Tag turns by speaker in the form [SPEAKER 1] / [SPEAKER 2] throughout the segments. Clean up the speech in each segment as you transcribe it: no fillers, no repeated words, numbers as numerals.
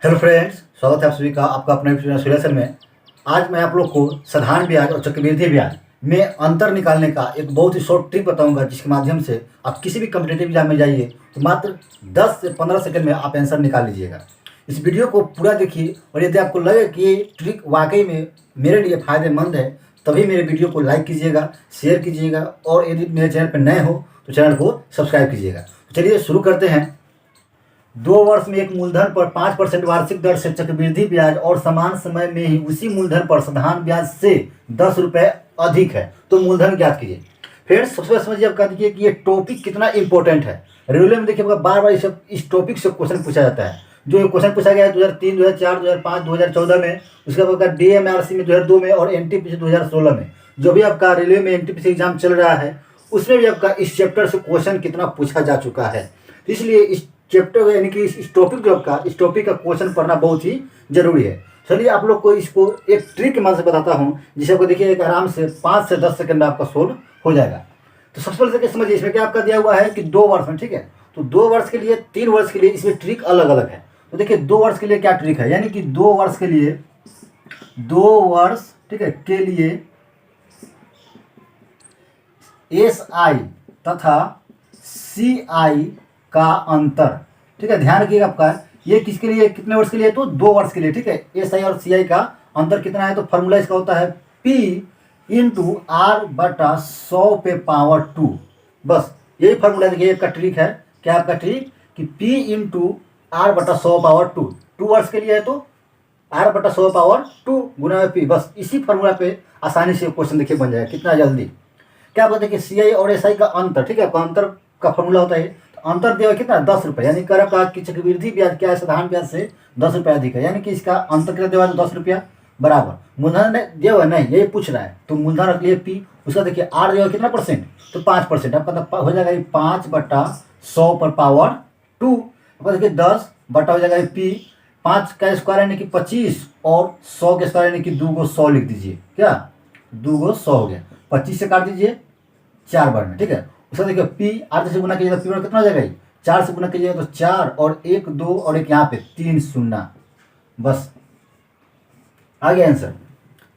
[SPEAKER 1] Hello friends, स्वागत है आप सभी का आपका अपना सोल्यूशन में। आज मैं आप लोग को साधारण ब्याज और चक्रवृद्धि ब्याज में अंतर निकालने का एक बहुत ही शॉर्ट ट्रिक बताऊंगा, जिसके माध्यम से आप किसी भी कम्पिटेटिव एग्जाम में जाइए तो मात्र 10 से 15 सेकंड में आप आंसर निकाल लीजिएगा। इस वीडियो को पूरा देखिए और यदि आपको लगे कि ये ट्रिक वाकई में मेरे लिए फ़ायदेमंद है तभी मेरे वीडियो को लाइक कीजिएगा, शेयर कीजिएगा और यदि मेरे चैनल पर नए हो तो चैनल को सब्सक्राइब कीजिएगा। तो चलिए शुरू करते हैं। 2 वर्ष में एक मूलधन पर 5% वार्षिक दर से चक्रवृद्धि ब्याज और समान समय में ही उसी मूलधन पर साधारण ब्याज से 10 रुपये अधिक है तो मूलधन ज्ञात कीजिए। फ्रेंड्स, सबसे पहले समझिए, आप कह दीजिए कि ये टॉपिक कितना इंपॉर्टेंट है। रेलवे में देखिए बार बार इस टॉपिक से क्वेश्चन पूछा जाता है। जो क्वेश्चन पूछा गया है 2003, 2004, 2005, 2014 में, उसके बाद आपका DMRC में 2002 में और NTPC 2016 में। जो भी आपका रेलवे में NTPC एग्जाम चल रहा है उसमें भी आपका इस चैप्टर से क्वेश्चन कितना पूछा जा चुका है। इसलिए इस चैप्टर यानी कि इस टॉपिक जो आपका इस टॉपिक का क्वेश्चन पढ़ना बहुत ही जरूरी है। चलिए आप लोग को इसको एक ट्रिक के मदद से बताता हूँ, जिसे आपको देखिए एक आराम से 5 से 10 सेकंड में आपका सोल्व हो जाएगा। तो सबसे पहले देखिए, समझिए इसमें क्या आपका दिया हुआ है कि 2 वर्ष में, ठीक है, तो 2 वर्ष के लिए 3 वर्ष के लिए इसमें ट्रिक अलग अलग है। तो देखिए 2 वर्ष के लिए क्या ट्रिक है, यानी कि 2 वर्ष के लिए 2 वर्ष, ठीक है, के लिए SI तथा CI का अंतर, ठीक है, ध्यान रखिएगा। आपका ये किसके लिए, कितने वर्ष के लिए, तो 2 वर्ष के लिए, ठीक है। SI और CI का अंतर कितना है, तो फॉर्मूला इसका होता है P इंटू R बटा 100 पे पावर 2। बस यही फॉर्मूला देखिए का ट्रिक है। क्या आपका ट्रिक कि P इंटू R बटा 100 पावर 2, 2 वर्ष के लिए है तो R बटा 100 पावर 2 गुना में P। बस इसी फॉर्मूला पे आसानी से क्वेश्चन देखिए बन जाएगा कितना जल्दी। क्या बोलते हैं कि CI और SI का अंतर, ठीक है, आपका अंतर का फॉर्मूला होता है, तो अंतर दिया कितना, 10 रुपये, यानी कर आपका कि चक्रवृद्धि ब्याज क्या है, साधारण ब्याज से 10 रुपये अधिक है, यानी कि इसका अंतर कितना दिया हुआ है, 10 रुपया बराबर मूलधन दिया हुआ है, नहीं यही पूछ रहा है, तो मूलधन रख लिए P, उसका देखिए R दिया हुआ कितना परसेंट, तो 5%, आपका हो जाएगा 5 बटा 100 पर पावर 2। आपका देखिए 10 बटा हो जाएगा P, 5 का स्क्वायर यानी कि 25 और 100 के स्क्वायर यानी कि 2 को 100 लिख दीजिए। क्या 2 को 100 हो गया, 25 से काट दीजिए 4 बार में, ठीक है। उसका देखिए P 8 से गुना कीजिएगा, P बार कितना हो जाएगा, 4 से गुना कीजिएगा तो 4 और 1 2 और एक यहाँ पे 3 शून्य। बस आ गया आंसर।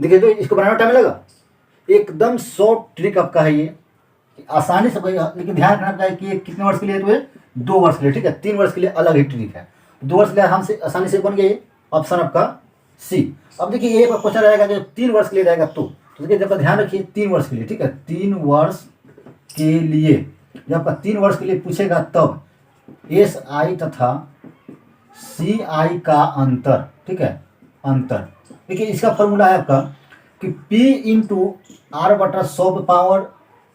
[SPEAKER 1] देखिए तो इसको बनाने में टाइम लगा, एकदम शॉर्ट ट्रिक आपका है ये, आसानी से, लेकिन ध्यान रखना है कि ये कितने वर्ष के लिए, तो ये 2 वर्ष के लिए, ठीक है। 3 वर्ष के लिए अलग ही ट्रिक है। 2 वर्ष के लिए आराम से आसानी से बन गया ये ऑप्शन आपका C। अब देखिए ये क्वेश्चन रहेगा जो 3 वर्ष के लिए रहेगा, तो देखिए जब ध्यान रखिए 3 वर्ष के लिए, ठीक है, 3 वर्ष के लिए जब आपका 3 वर्ष के लिए पूछेगा तब SI तथा CI का अंतर, ठीक है, अंतर। देखिए इसका फॉर्मूला है आपका कि P इंटू R बटा 100 पावर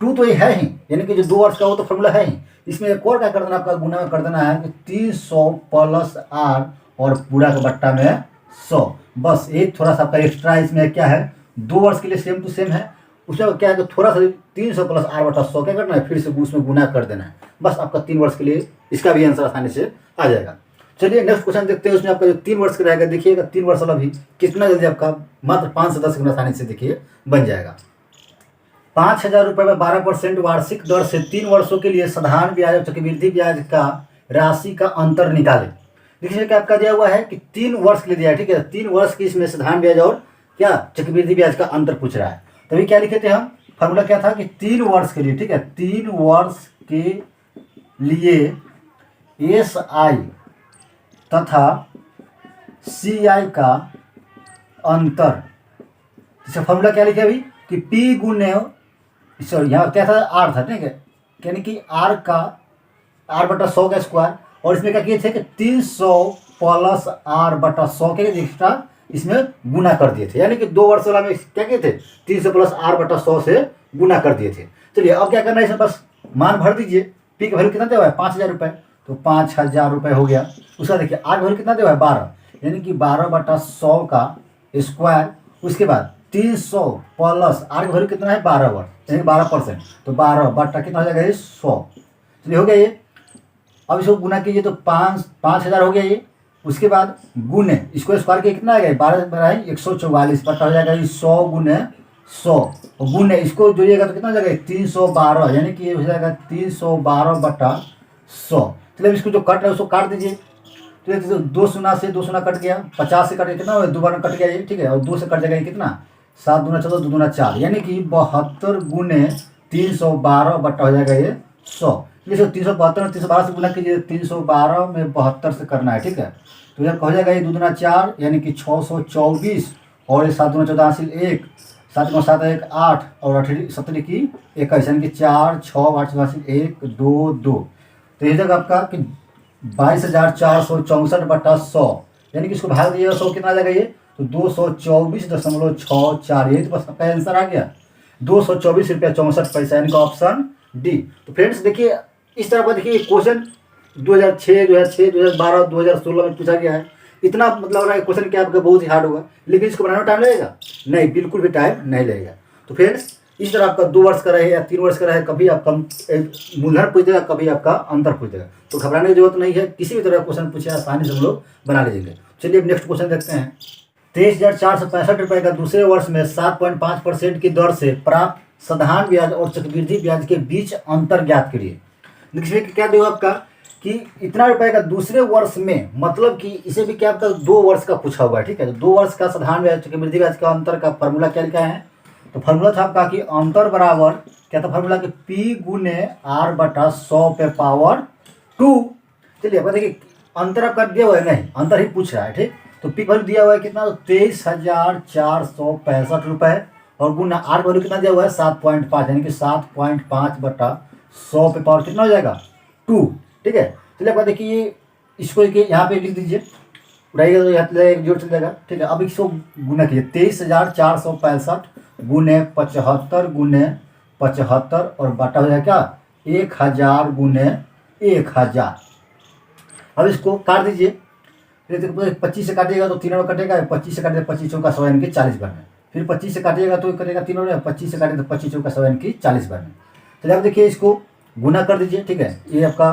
[SPEAKER 1] 2, तो ये है ही, यानी कि जो 2 वर्ष का वो तो फॉर्मूला है ही। इसमें एक और क्या कर देना, आपका गुना में कर देना है कि 300 प्लस R और पूरा का बट्टा में 100। बस एक थोड़ा सा आपका एक्स्ट्रा इसमें क्या है, 2 वर्ष के लिए सेम टू सेम है, उसमें क्या है कि थोड़ा सा 300 प्लस R बटा 100 क्या करना है, फिर से उसमें गुना कर देना है। बस आपका 3 वर्ष के लिए इसका भी आंसर आसानी से आ जाएगा। चलिए नेक्स्ट क्वेश्चन देखते हैं। उसमें आपका जो 3 वर्ष का रहेगा, देखिएगा 3 वर्ष वाला भी कितना जल्दी आपका मात्र 5 से 10 सेकंड आसानी से देखिए बन जाएगा। 5,000 रुपये में 12% वार्षिक दर से 3 वर्षों के लिए साधारण ब्याज और चक्रवृद्धि ब्याज का राशि का अंतर निकालें। देखिए क्या आपका दिया हुआ है कि 3 वर्ष के लिए दिया है, ठीक है, 3 वर्ष की इसमें साधारण ब्याज और क्या चक्रवृद्धि ब्याज का अंतर पूछ रहा है। तभी क्या लिखे थे हम, फॉर्मूला क्या था कि 3 वर्ष के लिए, ठीक है, 3 वर्ष के लिए SI तथा CI का अंतर, इसका फॉर्मूला क्या लिखे अभी कि P गुने, सॉरी यहाँ क्या था, R था, ठीक है, यानी कि R का R बटा 100 का स्क्वायर, और इसमें क्या किए थे कि 300 प्लस R बटा 100 के एक्स्ट्रा इसमें गुना कर दिए थे, यानी कि 2 वर्ष वाला में क्या किए थे, 300 प्लस R बटा 100 से गुना कर दिए थे। चलिए अब क्या करना है, इसमें बस मान भर दीजिए। P का वैल्यू कितना दिया हुआ है, 5,000 रुपये, तो 5,000 रुपये हो गया। उसका देखिए R का वैल्यू कितना दिया हुआ है, 12, यानी कि 12 बटा 100 का स्क्वायर, उसके बाद 300 प्लस R का वैल्यू कितना है, 12 वर्ष, यानी 12%, तो 12 बटा कितना हो जाएगा, ये 100। चलिए हो गया ये। अब इसको गुना कीजिए तो 5,000 हो गया ये। उसके बाद गुने, इसको स्क्वायर के कितना आ गया, 12 बराबर 144 बटा हो जाएगा ये 100 गुने 100, और गुने इसको जोड़िएगा तो कितना हो जाएगा 312, यानी कि ये हो जाएगा 312 बटा 100। चलिए इसको जो कट रहा है उसको काट दीजिए। तो ये तो 2 शून्य से 2 शून्य कट गया, 50 से कट गया कितना, 2 बार में कट गया ये, ठीक है। और 2 से कट जाएगा ये कितना, 7 दूना 14, 2 दूना 4, यानी कि 72 गुने 312 बट्टा हो जाएगा ये 100। इसको 372 में 312 से गुना कीजिए, 312 में 72 से करना है, ठीक है। तो यह हो जाएगा ये 2 दूना 4 यानी कि 624, और ये 7 दूना 14 हासिल 1, 7 गुना 7 1 8, और 8 17 की 21, यानी कि 4 6 8 हासिल 1 2 2। तो ये जगह आपका कि 22,464 बट्टा 100, यानी कि इसको भाग दिया 100 कितना आ जाएगा ये, तो 224.64, ये तो बस आपका आंसर आ गया, 224 रुपया 64 पैसा, यानी कि ऑप्शन डी। तो फ्रेंड्स देखिए इस तरह का, देखिए क्वेश्चन 2006 2012 2016 में पूछा गया है। इतना मतलब लग रहा है क्वेश्चन क्या आपका बहुत ही हार्ड होगा, लेकिन इसको बनाने में टाइम लगेगा नहीं, बिल्कुल भी टाइम नहीं लगेगा। तो फ्रेंड्स इस तरह आपका 2 वर्ष का रहे या 3 वर्ष का रहे, कभी आपका मूलधन पूछ देगा, कभी आपका अंतर पूछ देगा। तो घबराने की जरूरत नहीं है, किसी भी तरह का क्वेश्चन पूछे आसानी से हम लोग बना लीजिएंगे। चलिए अब नेक्स्ट क्वेश्चन देखते हैं। 23,465 रुपये का दूसरे वर्ष में 7.5% की दर से प्राप्त साधारण ब्याज और चक्रवृद्धि ब्याज के बीच अंतर ज्ञात करिए। देखिए क्या देगा आपका कि इतना रुपए का दूसरे वर्ष में, मतलब कि इसे भी क्या आपका 2 वर्ष का पूछा हुआ है, ठीक है। तो 2 वर्ष का साधारण ब्याज चक्रवृद्धि ब्याज का अंतर का फॉर्मूला क्या लिखा है, तो फॉर्मूला था आपका कि अंतर बराबर क्या था फॉर्मूला कि P गुने R बटा 100 पे पावर 2। चलिए अब देखिए अंतर आपका दिया हुआ है, नहीं अंतर ही पूछ रहा है, ठीक। तो P वैल्यू दिया हुआ है कितना, 23,465 रुपये, और गुना R वैल्यू कितना दिया हुआ है 7.5, यानी कि 7.5 बटा 100 पे पावर कितना हो जाएगा 2, ठीक है। चलिए आपका देखिए इसको यहाँ पे लिख दीजिए, उठाइएगा तो यहाँ एक जोड़ चल जाएगा, ठीक है। अब इसको गुना कीजिए, 23,465 गुने 75 गुने 75, और बटा हो जाएगा क्या 1,000 गुने 1,000। अब इसको काट दीजिए, 25 से काटिएगा तो 3 बार कटेगा, 25 से काटिएगा 25 चौका 100 यानी कि 40 बार में, फिर 25 से काटिएगा तो कटेगा 3 बार, 25 से काटिएगा तो 25 चौका 100 यानी कि 40 बार में। चलिए अब देखिए इसको गुना कर दीजिए, ठीक है। ये आपका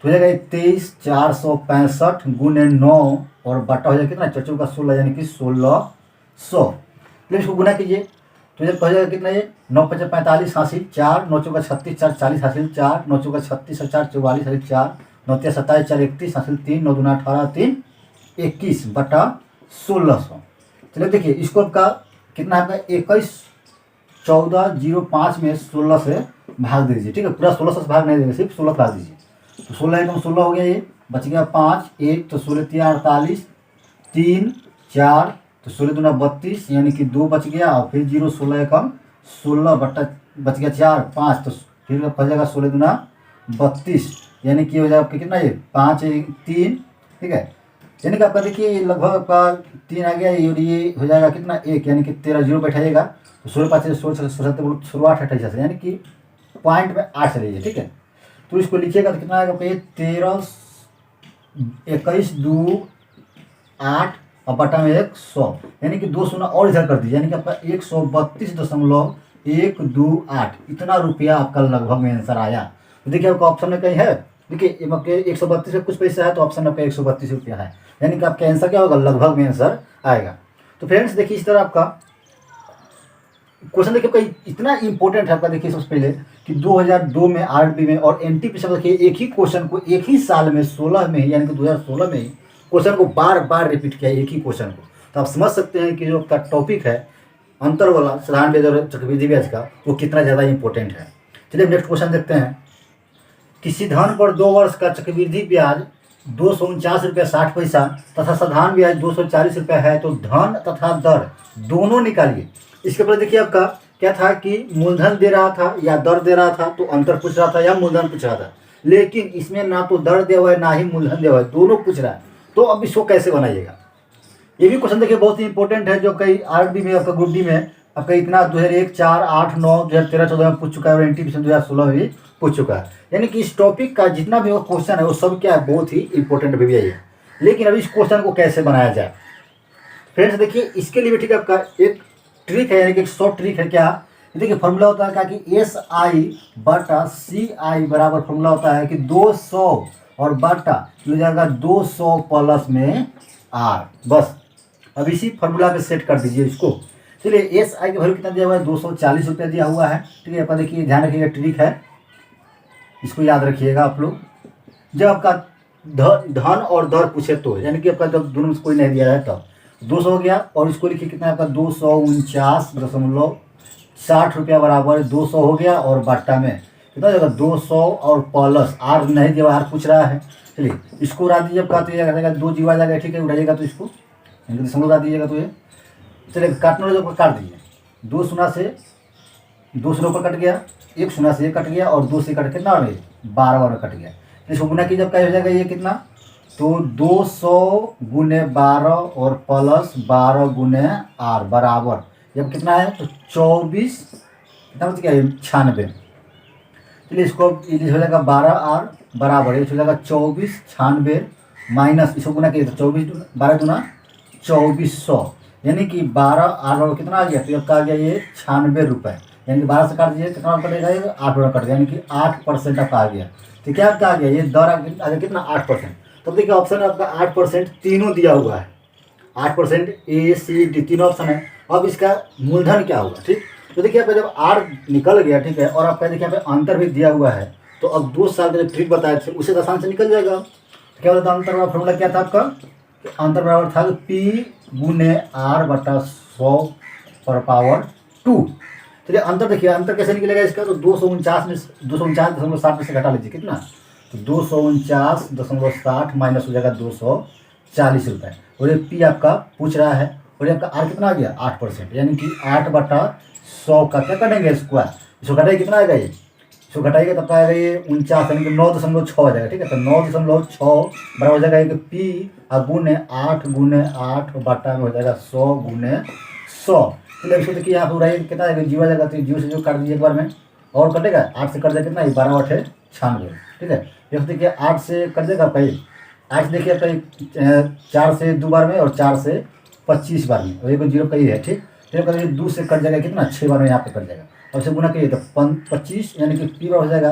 [SPEAKER 1] हो जाएगा 23,465 गुने 9, और बटा हो जाएगा कितना 4 चौका 16 यानी कि 1,600। फिर इसको गुना कीजिए तो ये हो जाएगा कितना, ये 9 5 45 हासिल 4, 9 चौका 36 4 40 हासिल 4, 9 चौका 36 4 44 हासिल 4, 9 3 27 4 31 हासिल 3, 9 दूना 18 3 21 बटा 1,600। चलिए देखिए इसको आपका कितना आपका 21,14,05 में 16 से भाग दीजिए, ठीक है। पूरा 16 से भाग नहीं देंगे, सिर्फ 16 भाग दीजिए। तो 16 एकम 16 हो गया, ये बच गया 5 1, तो 16 3 48 3 4, तो 16 दूना 32 यानी कि 2 बच गया, और फिर 0 16 एकम 16 बट्टा बच गया 4 5, तो फिर बच जाएगा 16 दूना 32 यानी कि हो जाएगा आपका कितना, ये 5 1 3, ठीक है। यानी कि आपका देखिए लगभग आपका 3 आ गया, और ये हो जाएगा कितना 1, यानी कि 13 0 बैठाइएगा, तो 16 5 16 16 8 28 यानी कि पॉइंट में 8 चलिए, ठीक है। तो इसको लिखिएगा तो कितना आएगा आपका, 13 21 2 8 और बटा में 100, यानी कि 2 शून्य और इधर कर दीजिए, यानी कि आपका 132.128 इतना रुपया आपका लगभग में आंसर आया। तो देखिए आपका ऑप्शन में कहीं है, देखिए आपके 132 में कुछ पैसा है, तो ऑप्शन आपका 132 रुपया है, यानी कि आपका आंसर क्या होगा, लगभग में आंसर आएगा। तो फ्रेंड्स देखिए इस तरह आपका क्वेश्चन देखिए आपका इतना इंपॉर्टेंट है आपका, देखिए सबसे पहले कि 2002 में आरबी में और एनटीपीसी में देखिए एक ही क्वेश्चन को एक ही साल में 16 में ही, यानी कि 2016 में ही क्वेश्चन को बार बार रिपीट किया एक ही क्वेश्चन को। तो आप समझ सकते हैं कि जो आपका टॉपिक है अंतर वाला साधारण ब्याज और चक्रवृद्धि ब्याज का, वो कितना ज़्यादा इंपॉर्टेंट है। चलिए नेक्स्ट क्वेश्चन देखते हैं। किसी धन पर 2 वर्ष का चक्रवृद्धि ब्याज 249 रुपया 60 पैसा तथा साधारण ब्याज 240 रुपया है, तो धन तथा दर दोनों निकालिए। इसके पहले देखिए आपका क्या था कि मूलधन दे रहा था या दर दे रहा था, तो अंतर पूछ रहा था या मूलधन पूछ रहा था, लेकिन इसमें ना तो दर दिया हुआ है ना ही मूलधन दिया हुआ है, दोनों पूछ रहा है। तो अब इसको कैसे बनाइएगा, ये भी क्वेश्चन देखिए बहुत ही इंपॉर्टेंट है, जो कई आरबी में आपका ग्रुप डी में आपका इतना 2001 4 8 9 2013 14 में पूछ चुका है, और एनटीपीसी 2016 में भी पूछ चुका है। यानी कि इस टॉपिक का जितना भी क्वेश्चन है वो सब क्या है, बहुत ही इंपॉर्टेंट भी है। लेकिन अभी इस क्वेश्चन को कैसे बनाया जाए फ्रेंड्स, देखिए इसके लिए भी ठीक है आपका एक ट्रिक है, यानी कि एक शॉर्ट ट्रिक है। क्या देखिए फॉर्मूला होता है क्या कि SI बटा CI बराबर फॉर्मूला होता है कि 200 और बटा हो जाएगा 200 प्लस में R, बस। अब इसी फॉर्मूला पे सेट कर दीजिए इसको। चलिए SI की वैल्यू कितना दिया हुआ है, 240 रुपया दिया हुआ है, ठीक है। आप देखिए ध्यान रखिएगा ट्रिक है, इसको याद रखिएगा आप लोग। जब आपका धन और दर पूछे तो, यानी कि आपका जब दोनों में से कोई नहीं दिया है तब 200 हो गया, और इसको लिखिए कितना है आपका 249.60 बराबर 200 हो गया, और बाटा में कितना हो जाएगा 200 और प्लस आर नहीं दिया, आर पूछ रहा है। चलिए इसको उड़ा दीजिए, आपका तो ये आ जाएगा 2 जीवा आ जाएगा, ठीक है उड़ाइएगा तो इसको दशमलव उड़ा दीजिएगा तो ये चलिए काटने वाले को काट दीजिए। 2 शून्य से 2 शून्य ऊपर कट गया, 1 शून्य से 1 कट गया, और 2 से कट कितना हो गया 12 में कट गया। इसको गुना कीजिए, क्या हो जाएगा ये कितना, तो 200 गुने 12 और प्लस 12 गुने आर बराबर जब कितना है तो 24 कितना बच गया 96। चलिए इसको ये हो जाएगा 12 आर बराबर ये हो जाएगा 24 96 माइनस इसको गुना कीजिए तो 24 12 गुना 2400, यानी कि 12 आर बराबर कितना आ गया, तो आपका आ गया ये 96 रुपये, यानी कि 12 से काट दीजिए कितना कटेगा ये 8 रुपये कट गया, यानी कि 8% आपका आ गया। तो क्या आपका आ गया ये दर आ गया कितना 8%। तो देखिए ऑप्शन आपका 8% तीनों दिया हुआ है, 8% ए सी डी तीनों ऑप्शन है। अब इसका मूलधन क्या होगा, ठीक। तो देखिए आपका जब आर निकल गया, ठीक है, और आपका देखिए यहाँ पे अंतर भी दिया हुआ है, तो अब 2 साल का जो ट्रिक बताए थे उससे तो आसान से निकल जाएगा। तो क्या होता है अंतर वाला फॉर्मूला क्या था आपका, अंतर बराबर था P गुने R बटा 100 पर पावर 2। चलिए अंतर देखिए अंतर कैसे निकलेगा इसका, तो 249 में 249.60 में से घटा लीजिए कितना, तो 249.60 माइनस हो जाएगा 240 रुपये, और ये P आपका पूछ रहा है, और ये आपका R कितना आ गया 8%, यानी कि 8 बटा 100 का क्या करेंगे स्क्वायर, इसको घटाइए कितना आएगा ये, इसको घटाइएगा तब आएगा ये 49 यानी कि 9.6 आ जाएगा, ठीक है। तो 9.6 बराबर हो जाएगा एक P गुने 8 गुने 8 बटा में हो जाएगा 100 गुने 100। चलिए इसको देखिए यहाँ पर उड़ाइए कितना आएगा जीरो आ जाएगा, तो जीरो से जो काट दीजिए एक बार में, और कटेगा 8 से कट जाएगा कितना 12 8 96, ठीक है। ये देखिए 8 से कट जाएगा आपका 8 से देखिए आपका 4 से 2 बार में, और 4 से 25 बार में, और एक जीरो का ही है, ठीक। फिर करिए 2 से कट जाएगा कितना 6 बार में यहाँ पे कट जाएगा, अब से गुना करिए तो 25 यानी कि P हो जाएगा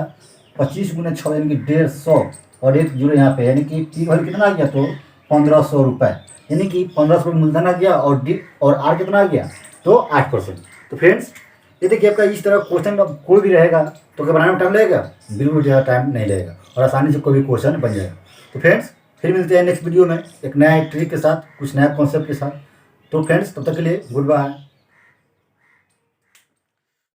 [SPEAKER 1] 25 गुना 6 यानी कि 150, और एक जीरो यहाँ पे यानी कि P वैल्यू कितना आ गया, तो 1500 रुपये, यानी कि 1500 रुपये मूलधन आ गया, और डी और आर कितना आ गया, तो 8%। तो फ्रेंड्स ये देखिए आपका इस तरह क्वेश्चन कोई भी रहेगा तो क्या बनाने में टाइम लगेगा, बिल्कुल ज़्यादा टाइम नहीं लगेगा, और आसानी से कोई भी क्वेश्चन बन जाएगा। तो फ्रेंड्स फिर मिलते हैं नेक्स्ट वीडियो में एक नया ट्रिक के साथ, कुछ नया कॉन्सेप्ट के साथ। तो फ्रेंड्स तब तक के लिए गुड बाय।